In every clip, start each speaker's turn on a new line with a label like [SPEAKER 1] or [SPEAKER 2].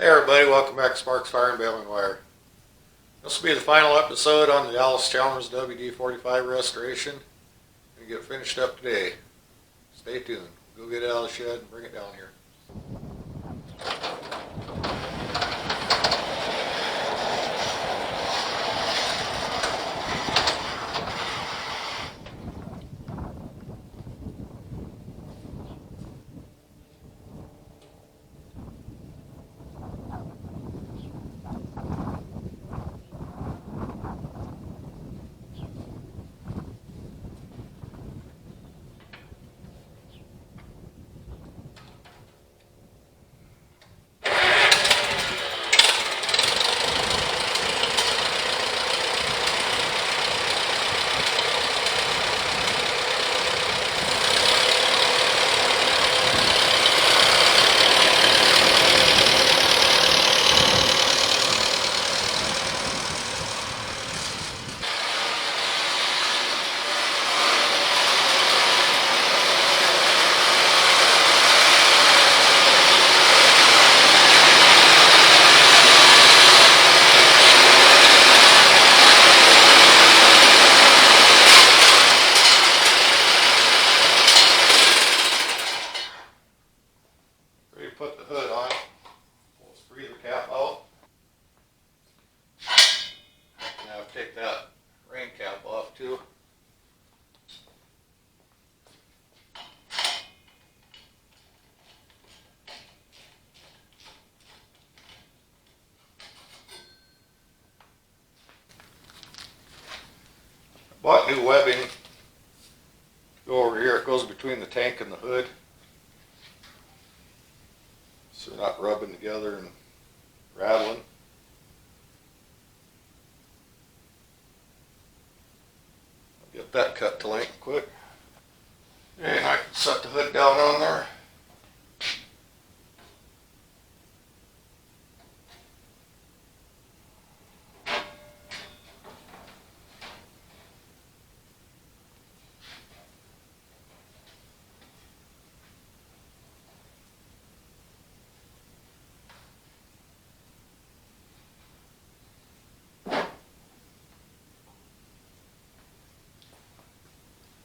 [SPEAKER 1] Hey everybody, welcome back to Sparks Fire and Baling Wire. This will be the final episode on the Allis Chalmers WD45 restoration. I'm going to get finished up today. Stay tuned. Go get it out of the shed and bring it down here. Ready to put the hood on. We'll free the cap out. Now take that rain cap off too. Bought new webbing. Go over here, it goes between the tank and the hood. So they're not rubbing together and rattling. I'll get that cut to length quick. And I can set the hood down on there.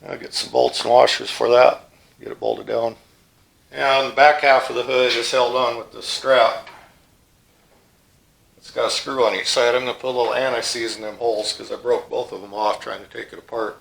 [SPEAKER 1] I'll get some bolts and washers for that, get it bolted down. And the back half of the hood is held on with this strap. It's got a screw on each side. I'm going to put a little anti-seize in them holes because I broke both of them off trying to take it apart.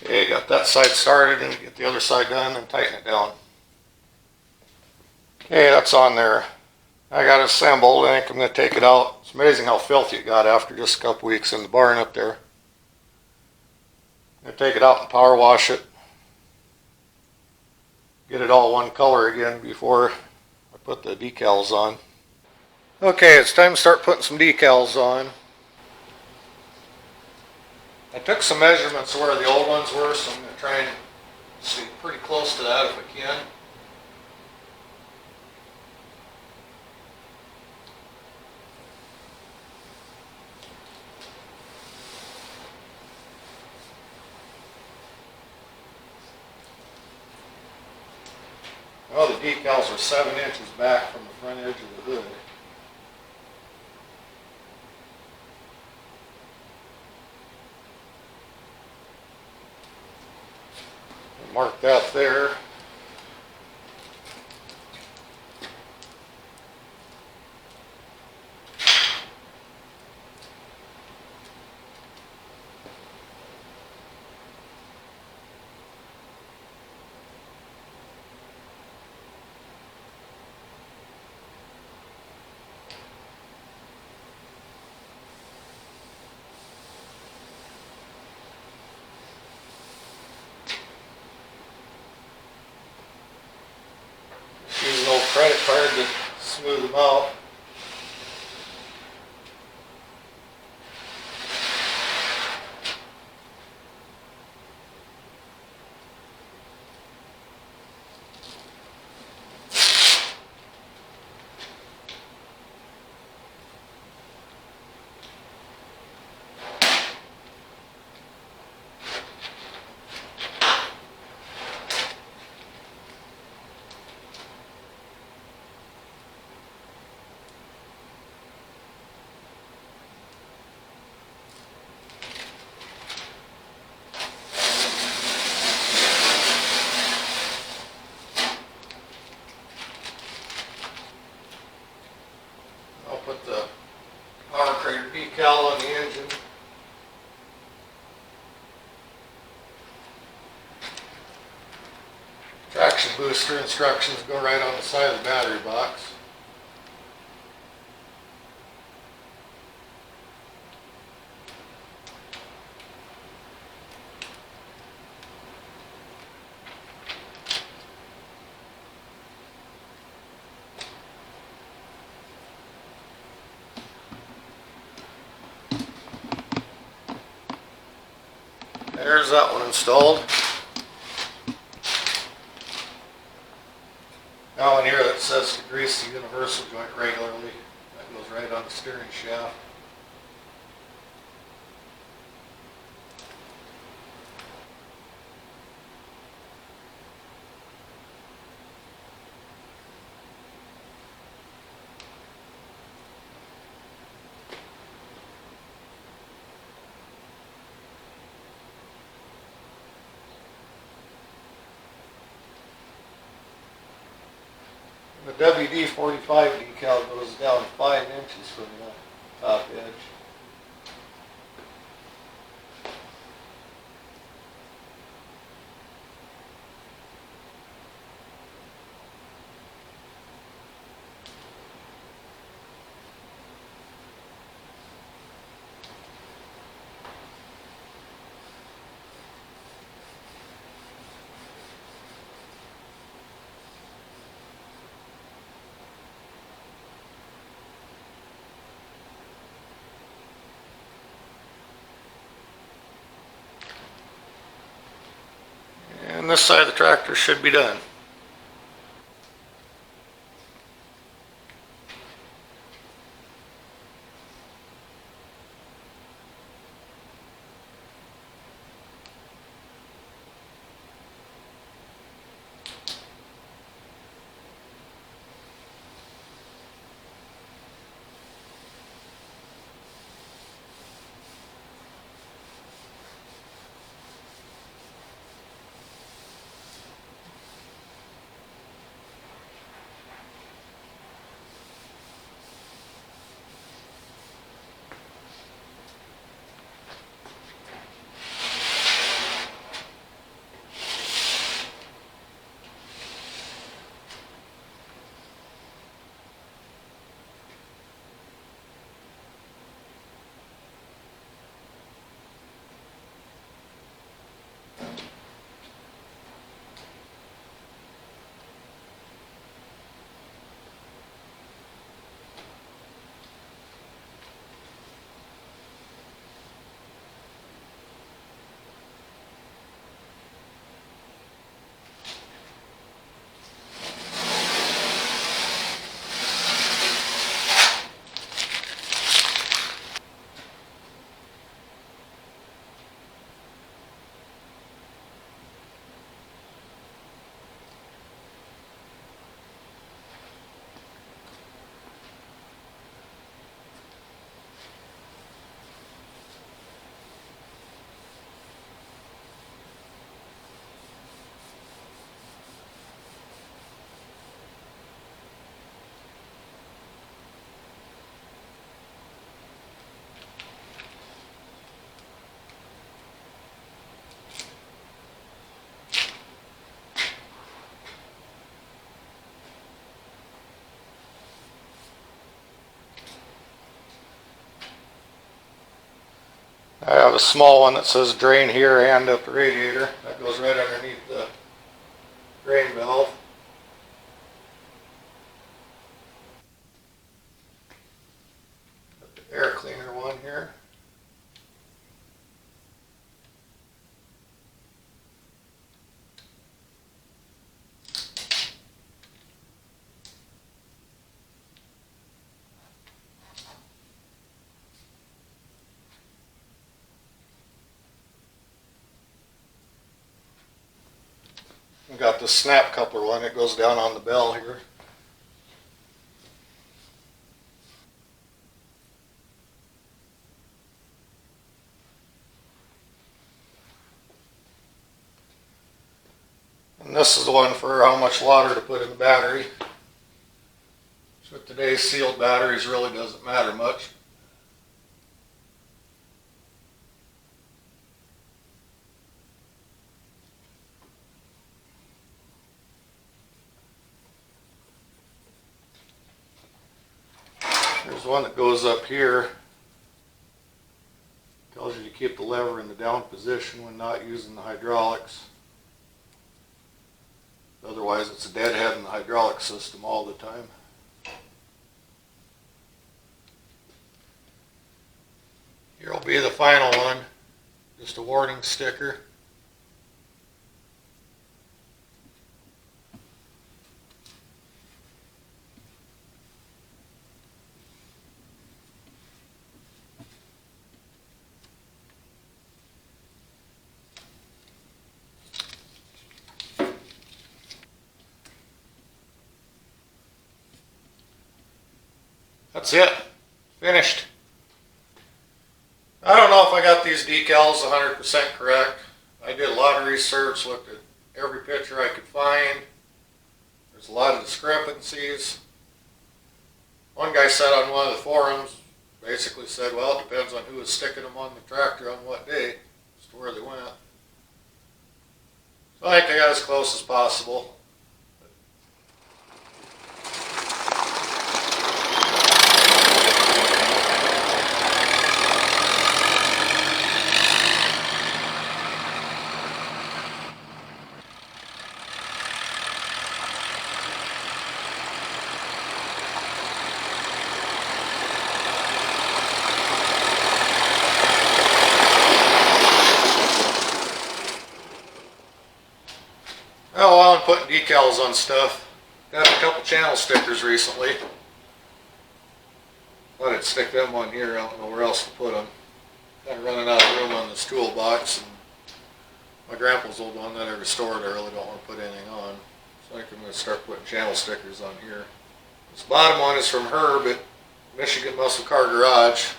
[SPEAKER 1] Okay, got that side started and get the other side done and tighten it down. Okay, that's on there. I got it assembled. I think I'm going to take it out. It's amazing how filthy it got after just a couple weeks in the barn up there. I'm going to take it out and power wash it. Get it all one color again before I put the decals on. Okay, it's time to start putting some decals on. I took some measurements of where the old ones were, so I'm going to try and see pretty close to that if I can. Well, the decals are 7 inches back from the front edge of the hood. Mark that there. Use an old credit card to smooth them out. your decal on the engine. Traction booster instructions go right on the side of the battery box. There's that one installed. Now in here that says to grease the universal joint regularly. That goes right on the steering shaft. The WD45 decal goes down 5 inches from the top edge. And this side of the tractor should be done. I have a small one that says drain here and up the radiator. That goes right underneath the drain valve. Got the air cleaner one here. We got the snap coupler one. It goes down on the bell here. And this is the one for how much water to put in the battery. Which with today's sealed batteries really doesn't matter much. There's one that goes up here. Tells you to keep the lever in the down position when not using the hydraulics. Otherwise it's a deadhead in the hydraulic system all the time. Here will be the final one. Just a warning sticker. That's it. Finished. I don't know if I got these decals 100% correct. I did a lot of research, looked at every picture I could find. There's a lot of discrepancies. One guy said on one of the forums, basically said, well, it depends on who was sticking them on the tractor on what day as to where they went. So I think I got as close as possible. Oh, while I'm putting decals on stuff, got a couple channel stickers recently. Thought I'd stick them on here. I don't know where else to put them. Kind of running out of room on this toolbox, and my grandpa's old one that I restored, I really don't want to put anything on. So I think I'm going to start putting channel stickers on here. This bottom one is from Herb at Michigan Muscle Car Garage. So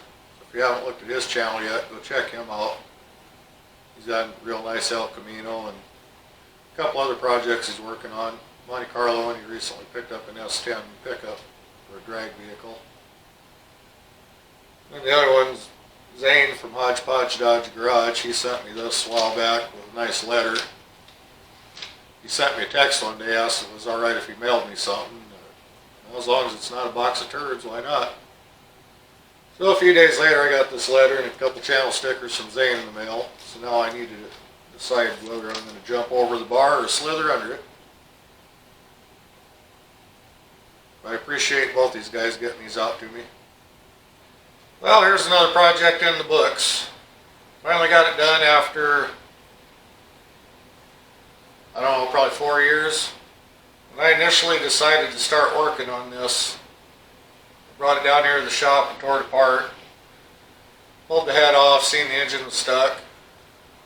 [SPEAKER 1] if you haven't looked at his channel yet, go check him out. He's got a real nice El Camino and a couple other projects he's working on. Monte Carlo, and he recently picked up an S10 pickup for a drag vehicle. And the other one's Zane from Hodgepodge Dodge Garage. He sent me this a while back with a nice letter. He sent me a text one day, asked if it was alright if he mailed me something. Well, as long as it's not a box of turds, why not? So a few days later I got this letter and a couple channel stickers from Zane in the mail. So now I needed to decide whether I'm going to jump over the bar or slither under it. I appreciate both these guys getting these out to me. Well, here's another project in the books. Finally got it done after, I don't know, probably 4 years. When I initially decided to start working on this, I brought it down here to the shop and tore it apart. Pulled the head off, seen the engine was stuck.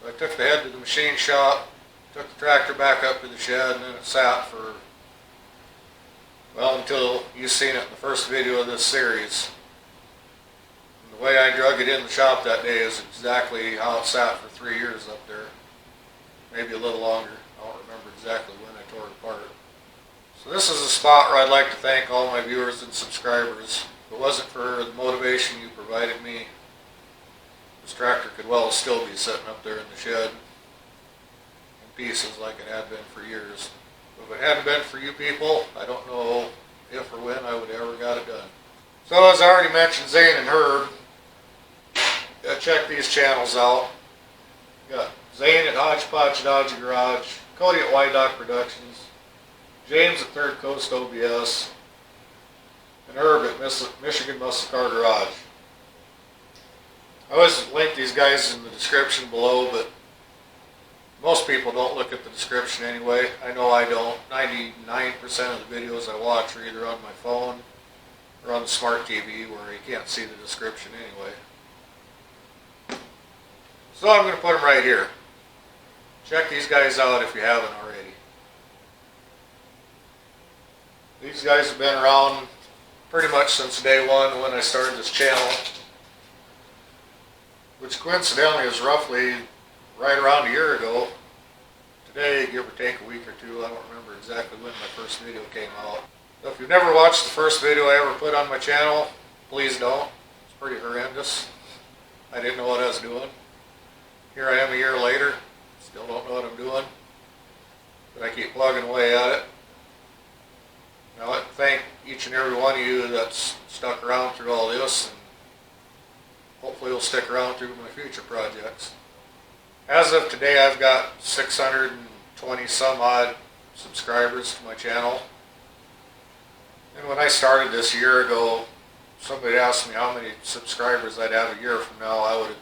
[SPEAKER 1] I took the head to the machine shop, took the tractor back up to the shed, and then it sat for, well, until you've seen it in the first video of this series. And the way I drug it in the shop that day is exactly how it sat for 3 years up there. Maybe a little longer. I don't remember exactly when I tore it apart. So this is a spot where I'd like to thank all my viewers and subscribers. If it wasn't for the motivation you provided me, this tractor could well still be sitting up there in the shed in pieces like it had been for years. But if it hadn't been for you people, I don't know if or when I would have ever got it done. So as I already mentioned, Zane and Herb, check these channels out. Got Zane at Hodgepodge Dodge Garage, Cody at Y-Doc Productions, James at Third Coast OBS, and Herb at Michigan Muscle Car Garage. I always link these guys in the description below, but most people don't look at the description anyway. I know I don't. 99% of the videos I watch are either on my phone or on the smart TV where you can't see the description anyway. So I'm going to put them right here. Check these guys out if you haven't already. These guys have been around pretty much since day one when I started this channel, which coincidentally is roughly right around a year ago. Today, give or take a week or two, I don't remember exactly when my first video came out. So if you've never watched the first video I ever put on my channel, please don't. It's pretty horrendous. I didn't know what I was doing. Here I am a year later, still don't know what I'm doing, but I keep plugging away at it. I'd like to thank each and every one of you that's stuck around through all this, and hopefully will stick around through my future projects. As of today, I've got 620 some odd subscribers to my channel. And when I started this a year ago, somebody asked me how many subscribers I'd have a year from now. I would have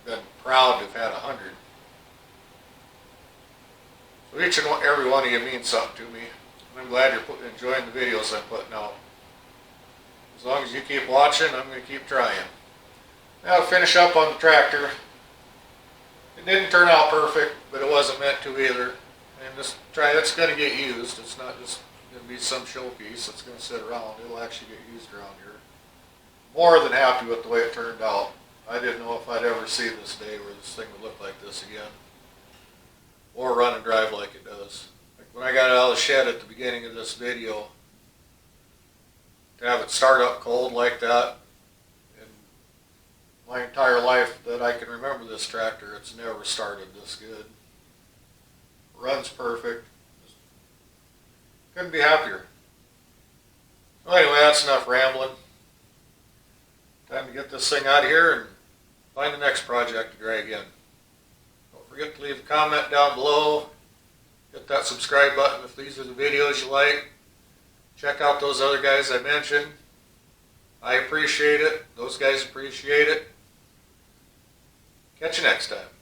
[SPEAKER 1] been proud to have had 100. So each and every one of you means something to me. And I'm glad you're enjoying the videos I'm putting out. As long as you keep watching, I'm going to keep trying. Now to finish up on the tractor. It didn't turn out perfect, but it wasn't meant to either. And this it's going to get used. It's not just going to be some showpiece that's going to sit around. It'll actually get used around here. More than happy with the way it turned out. I didn't know if I'd ever see this day where this thing would look like this again. Or run and drive like it does. Like when I got it out of the shed at the beginning of this video, to have it start up cold like that, in my entire life that I can remember this tractor, it's never started this good. Runs perfect. Couldn't be happier. Well, anyway, that's enough rambling. Time to get this thing out of here and find the next project to drag in. Don't forget to leave a comment down below. Hit that subscribe button if these are the videos you like. Check out those other guys I mentioned. I appreciate it. Those guys appreciate it. Catch you next time.